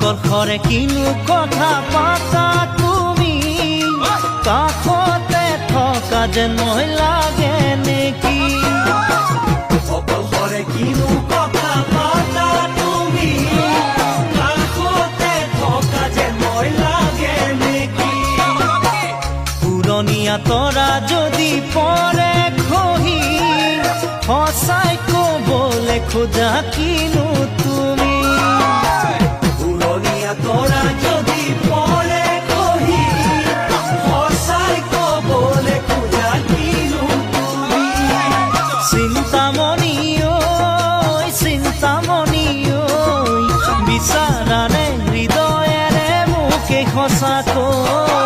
অকলশৰে কিনো কথা পাতা তুমি কাষতে থকা যেন মই লাগে নেকি অকলশৰে কিনো কথা পাতা তুমি কাষতে থকা যেন মই লাগে নেকি পুৰণিয়া তৰা যদি পৰে খহি সঁচাই ক'বলৈ খোজা কিনো তুমি পুৰণিয়া তৰা যদি পৰে খহি সঁচাই ক'বলৈ খোজা কিনো তুমি চিন্তামণি ঐ বিচাৰানে হৃদয়েৰে মোকে সঁচাকৈ